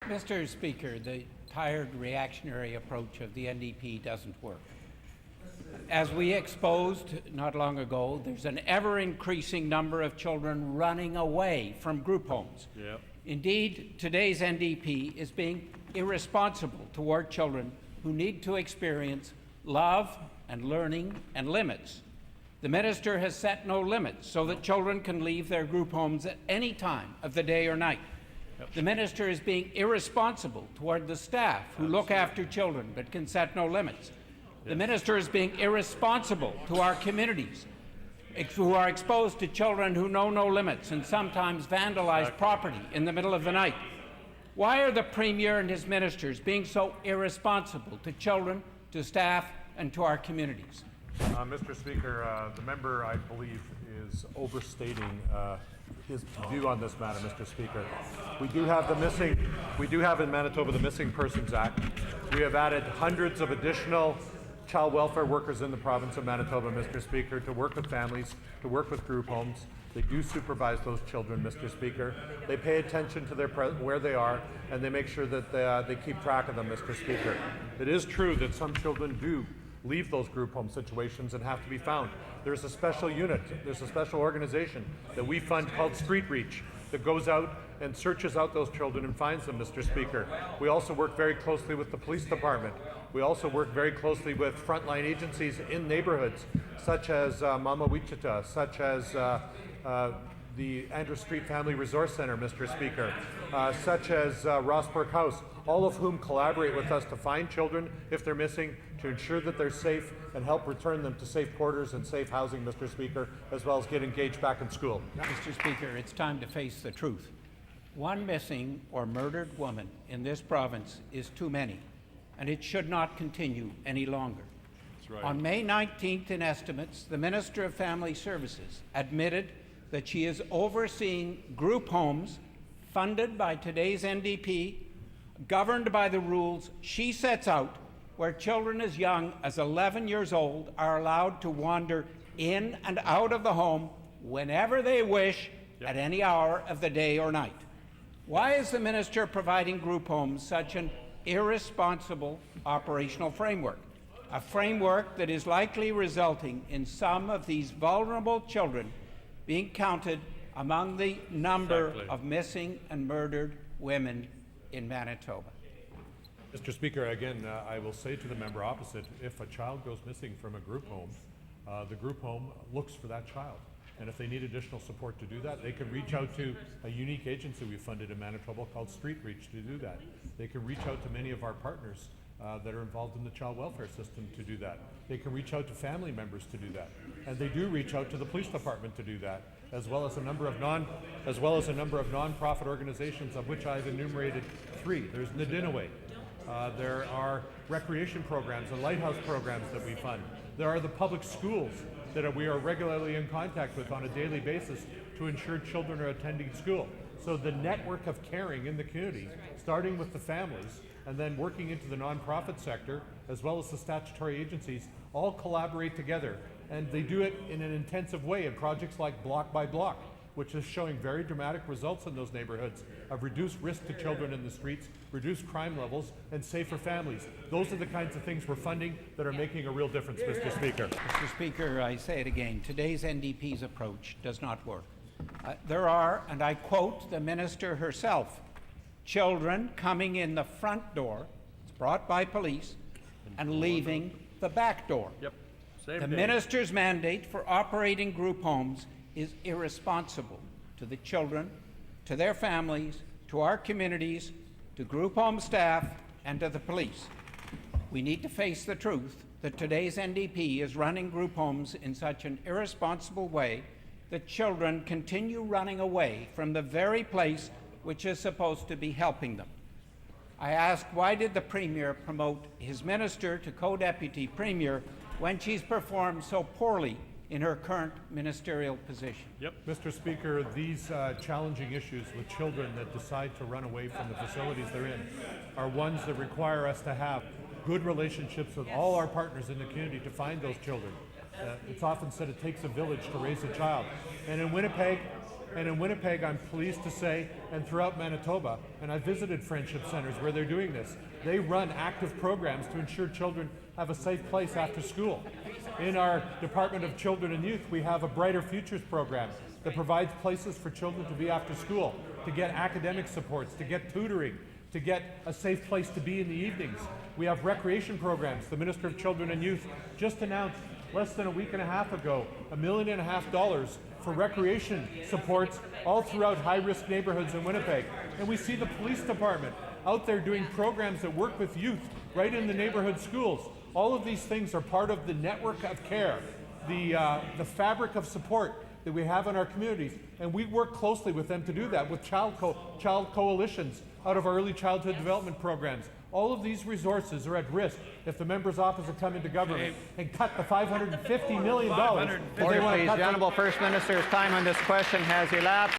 Mr. Speaker, the tired reactionary approach of the NDP doesn't work. As we exposed not long ago, there's an ever-increasing number of children running away from group homes. Yep. Indeed, today's NDP is being irresponsible toward children who need to experience love and learning and limits. The minister has set no limits so that children can leave their group homes at any time of the day or night. The minister is being irresponsible toward the staff who look after children but can set no limits. The minister is being irresponsible to our communities who are exposed to children who know no limits and sometimes vandalize property in the middle of the night. Why are the Premier and his ministers being so irresponsible to children, to staff, and to our communities? Mr. Speaker, the member, I believe, is overstating his view on this matter, Mr. Speaker. We do have in Manitoba the Missing Persons Act. We have added hundreds of additional child welfare workers in the province of Manitoba, Mr. Speaker, to work with families, to work with group homes. They do supervise those children, Mr. Speaker. They pay attention to where they are, and they make sure that they keep track of them, Mr. Speaker. It is true that some children do leave those group home situations and have to be found. There's a special unit, there's a special organization that we fund called Street Reach that goes out and searches out those children and finds them, Mr. Speaker. We also work very closely with the police department. We also work very closely with frontline agencies in neighborhoods, such as Mama Wichita, such as the Andrews Street Family Resource Center, Mr. Speaker, such as Rossburg House, all of whom collaborate with us to find children if they're missing, to ensure that they're safe and help return them to safe quarters and safe housing, Mr. Speaker, as well as get engaged back in school. Mr. Speaker, it's time to face the truth. One missing or murdered woman in this province is too many, and it should not continue any longer. That's right. On May 19th, in estimates, the Minister of Family Services admitted that she is overseeing group homes funded by today's NDP, governed by the rules she sets out, where children as young as 11 years old are allowed to wander in and out of the home whenever they wish, at any hour of the day or night. Why is the minister providing group homes such an irresponsible operational framework? A framework that is likely resulting in some of these vulnerable children being counted among the number of missing and murdered women in Manitoba. Mr. Speaker, again, I will say to the member opposite, if a child goes missing from a group home, the group home looks for that child. And if they need additional support to do that, they can reach out to a unique agency we funded in Manitoba called Street Reach to do that. They can reach out to many of our partners that are involved in the child welfare system to do that. They can reach out to family members to do that. And they do reach out to the police department to do that, as well as a number of nonprofit organizations, of which I've enumerated 3. There's Nadinaway. There are recreation programs and lighthouse programs that we fund. There are the public schools that we are regularly in contact with on a daily basis to ensure children are attending school. So the network of caring in the community, starting with the families and then working into the nonprofit sector, as well as the statutory agencies, all collaborate together. And they do it in an intensive way in projects like Block by Block, which is showing very dramatic results in those neighborhoods of reduced risk to children in the streets, reduced crime levels, and safer families. Those are the kinds of things we're funding that are making a real difference, Mr. Speaker. Mr. Speaker, I say it again, today's NDP's approach does not work. There are, and I quote the minister herself, children coming in the front door, it's brought by police, and leaving the back door. Yep. The minister's mandate for operating group homes is irresponsible to the children, to their families, to our communities, to group home staff, and to the police. We need to face the truth that today's NDP is running group homes in such an irresponsible way that children continue running away from the very place which is supposed to be helping them. I ask, why did the Premier promote his minister to co-deputy Premier when she's performed so poorly in her current ministerial position? Yep. Mr. Speaker, these challenging issues with children that decide to run away from the facilities they're in are ones that require us to have good relationships with all our partners in the community to find those children. It's often said it takes a village to raise a child. And in Winnipeg, And in Winnipeg, I'm pleased to say, and throughout Manitoba, and I visited friendship centers where they're doing this, they run active programs to ensure children have a safe place after school. In our Department of Children and Youth, we have a Brighter Futures program that provides places for children to be after school, to get academic supports, to get tutoring, to get a safe place to be in the evenings. We have recreation programs. The Minister of Children and Youth just announced less than a week and a half ago $1.5 million for recreation supports all throughout high-risk neighborhoods in Winnipeg. And we see the police department out there doing programs that work with youth right in the neighborhood schools. All of these things are part of the network of care, the fabric of support that we have in our communities, and we work closely with them to do that with child coalitions out of our early childhood development programs. All of these resources are at risk if the member's office would come into government and cut the $550 million. Order, please. The Honourable First Minister's time on this question has elapsed.